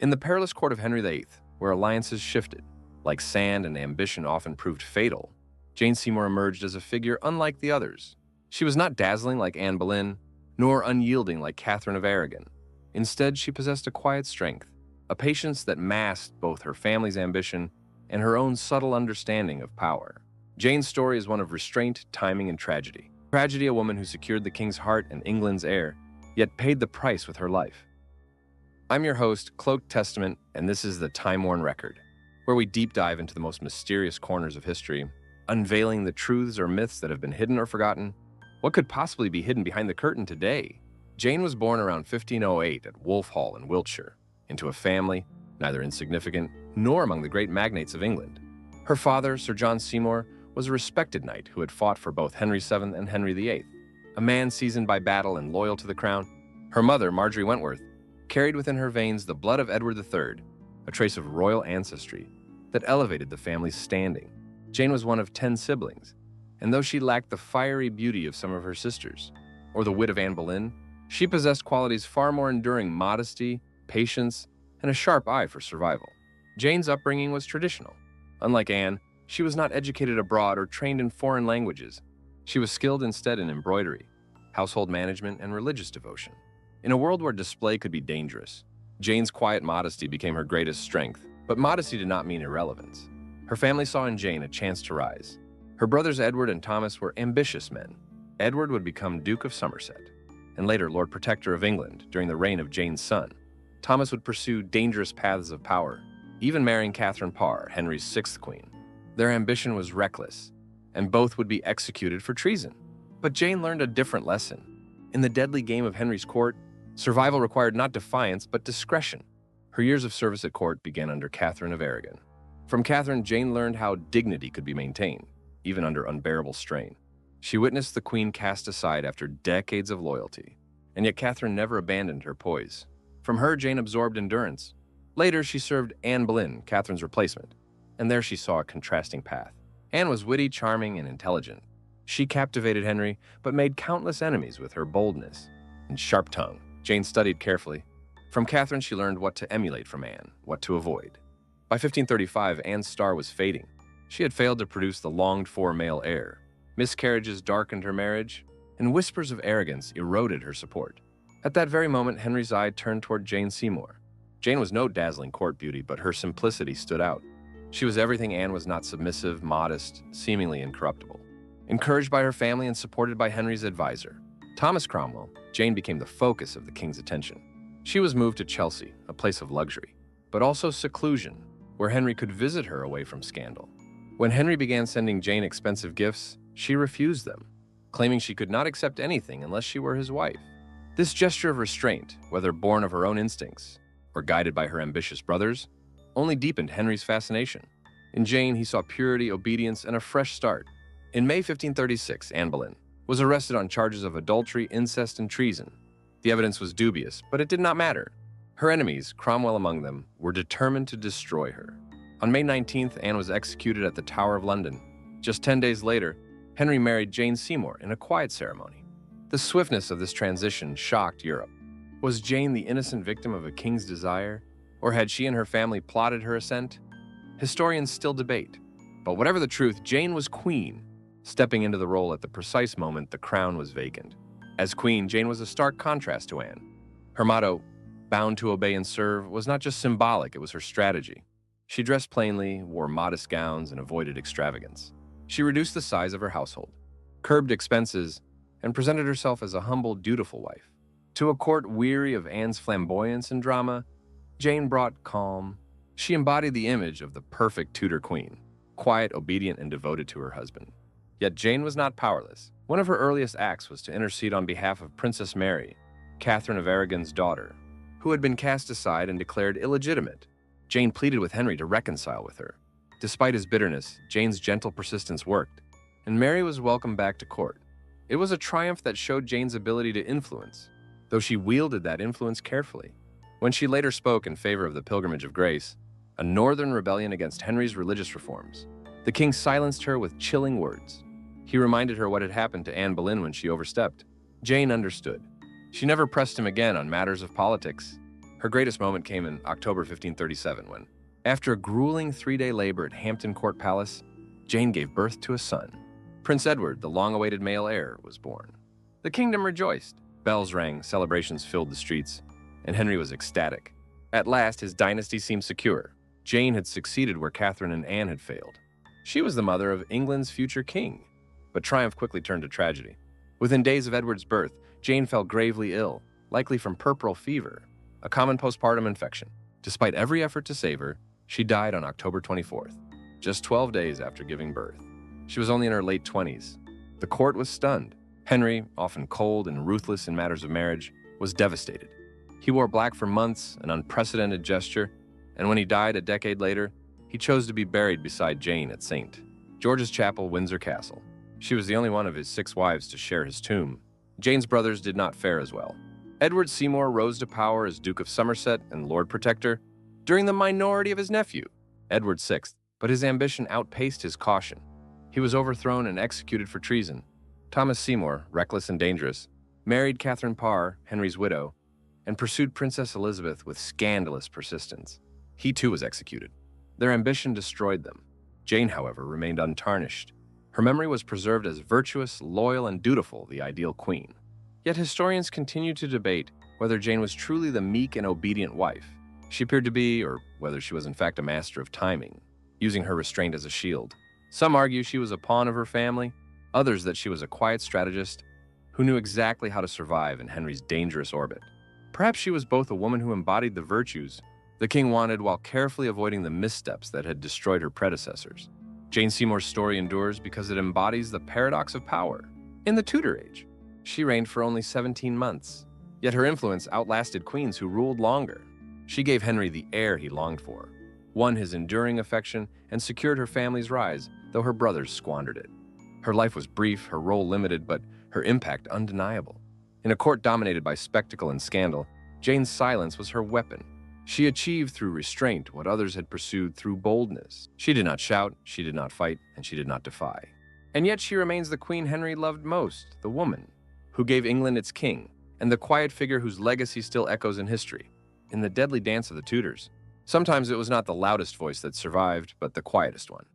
In the perilous court of Henry VIII, where alliances shifted, like sand and ambition often proved fatal, Jane Seymour emerged as a figure unlike the others. She was not dazzling like Anne Boleyn, nor unyielding like Catherine of Aragon. Instead, she possessed a quiet strength, a patience that masked both her family's ambition and her own subtle understanding of power. Jane's story is one of restraint, timing, and tragedy. Tragedy, a woman who secured the king's heart and England's heir, yet paid the price with her life. I'm your host, Cloaked Testament, and this is the Time-Worn Record, where we deep dive into the most mysterious corners of history, unveiling the truths or myths that have been hidden or forgotten. What could possibly be hidden behind the curtain today? Jane was born around 1508 at Wolf Hall in Wiltshire, into a family neither insignificant nor among the great magnates of England. Her father, Sir John Seymour, was a respected knight who had fought for both Henry VII and Henry VIII, a man seasoned by battle and loyal to the crown. Her mother, Marjorie Wentworth, carried within her veins the blood of Edward III, a trace of royal ancestry that elevated the family's standing. Jane was one of 10 siblings, and though she lacked the fiery beauty of some of her sisters, or the wit of Anne Boleyn, she possessed qualities far more enduring: modesty, patience, and a sharp eye for survival. Jane's upbringing was traditional. Unlike Anne, she was not educated abroad or trained in foreign languages. She was skilled instead in embroidery, household management, and religious devotion. In a world where display could be dangerous, Jane's quiet modesty became her greatest strength. But modesty did not mean irrelevance. Her family saw in Jane a chance to rise. Her brothers Edward and Thomas were ambitious men. Edward would become Duke of Somerset, and later Lord Protector of England during the reign of Jane's son. Thomas would pursue dangerous paths of power, even marrying Catherine Parr, Henry's sixth queen. Their ambition was reckless, and both would be executed for treason. But Jane learned a different lesson. In the deadly game of Henry's court, survival required not defiance, but discretion. Her years of service at court began under Catherine of Aragon. From Catherine, Jane learned how dignity could be maintained, even under unbearable strain. She witnessed the queen cast aside after decades of loyalty, and yet Catherine never abandoned her poise. From her, Jane absorbed endurance. Later, she served Anne Boleyn, Catherine's replacement, and there she saw a contrasting path. Anne was witty, charming, and intelligent. She captivated Henry, but made countless enemies with her boldness and sharp tongue. Jane studied carefully. From Catherine, she learned what to emulate from Anne, what to avoid. By 1535, Anne's star was fading. She had failed to produce the longed-for male heir. Miscarriages darkened her marriage, and whispers of arrogance eroded her support. At that very moment, Henry's eye turned toward Jane Seymour. Jane was no dazzling court beauty, but her simplicity stood out. She was everything Anne was not: submissive, modest, seemingly incorruptible. Encouraged by her family and supported by Henry's advisor, Thomas Cromwell, Jane became the focus of the king's attention. She was moved to Chelsea, a place of luxury, but also seclusion, where Henry could visit her away from scandal. When Henry began sending Jane expensive gifts, she refused them, claiming she could not accept anything unless she were his wife. This gesture of restraint, whether born of her own instincts or guided by her ambitious brothers, only deepened Henry's fascination. In Jane, he saw purity, obedience, and a fresh start. In May 1536, Anne Boleyn was arrested on charges of adultery, incest, and treason. The evidence was dubious, but it did not matter. Her enemies, Cromwell among them, were determined to destroy her. On May 19th, Anne was executed at the Tower of London. Just 10 days later, Henry married Jane Seymour in a quiet ceremony. The swiftness of this transition shocked Europe. Was Jane the innocent victim of a king's desire, or had she and her family plotted her ascent? Historians still debate. But whatever the truth, Jane was queen, stepping into the role at the precise moment the crown was vacant. As queen, Jane was a stark contrast to Anne. Her motto, "bound to obey and serve," was not just symbolic, it was her strategy. She dressed plainly, wore modest gowns, and avoided extravagance. She reduced the size of her household, curbed expenses, and presented herself as a humble, dutiful wife. To a court weary of Anne's flamboyance and drama, Jane brought calm. She embodied the image of the perfect Tudor queen, quiet, obedient, and devoted to her husband. Yet Jane was not powerless. One of her earliest acts was to intercede on behalf of Princess Mary, Catherine of Aragon's daughter, who had been cast aside and declared illegitimate. Jane pleaded with Henry to reconcile with her. Despite his bitterness, Jane's gentle persistence worked, and Mary was welcomed back to court. It was a triumph that showed Jane's ability to influence, though she wielded that influence carefully. When she later spoke in favor of the Pilgrimage of Grace, a northern rebellion against Henry's religious reforms, the king silenced her with chilling words. He reminded her what had happened to Anne Boleyn when she overstepped. Jane understood. She never pressed him again on matters of politics. Her greatest moment came in October 1537 when, after a grueling 3-day labor at Hampton Court Palace, Jane gave birth to a son. Prince Edward, the long-awaited male heir, was born. The kingdom rejoiced. Bells rang, celebrations filled the streets, and Henry was ecstatic. At last, his dynasty seemed secure. Jane had succeeded where Catherine and Anne had failed. She was the mother of England's future king. But triumph quickly turned to tragedy. Within days of Edward's birth, Jane fell gravely ill, likely from puerperal fever, a common postpartum infection. Despite every effort to save her, she died on October 24th, just 12 days after giving birth. She was only in her late 20s. The court was stunned. Henry, often cold and ruthless in matters of marriage, was devastated. He wore black for months, an unprecedented gesture, and when he died a decade later, he chose to be buried beside Jane at St. George's Chapel, Windsor Castle. She was the only one of his 6 wives to share his tomb. Jane's brothers did not fare as well. Edward Seymour rose to power as Duke of Somerset and Lord Protector during the minority of his nephew, Edward VI, but his ambition outpaced his caution. He was overthrown and executed for treason. Thomas Seymour, reckless and dangerous, married Catherine Parr, Henry's widow, and pursued Princess Elizabeth with scandalous persistence. He too was executed. Their ambition destroyed them. Jane, however, remained untarnished. Her memory was preserved as virtuous, loyal, and dutiful, the ideal queen. Yet historians continue to debate whether Jane was truly the meek and obedient wife she appeared to be, or whether she was in fact a master of timing, using her restraint as a shield. Some argue she was a pawn of her family, others that she was a quiet strategist who knew exactly how to survive in Henry's dangerous orbit. Perhaps she was both a woman who embodied the virtues the king wanted while carefully avoiding the missteps that had destroyed her predecessors. Jane Seymour's story endures because it embodies the paradox of power. In the Tudor age, she reigned for only 17 months, yet her influence outlasted queens who ruled longer. She gave Henry the heir he longed for, won his enduring affection, and secured her family's rise, though her brothers squandered it. Her life was brief, her role limited, but her impact undeniable. In a court dominated by spectacle and scandal, Jane's silence was her weapon. She achieved through restraint what others had pursued through boldness. She did not shout, she did not fight, and she did not defy. And yet she remains the queen Henry loved most, the woman who gave England its king, and the quiet figure whose legacy still echoes in history. In the deadly dance of the Tudors, sometimes it was not the loudest voice that survived, but the quietest one.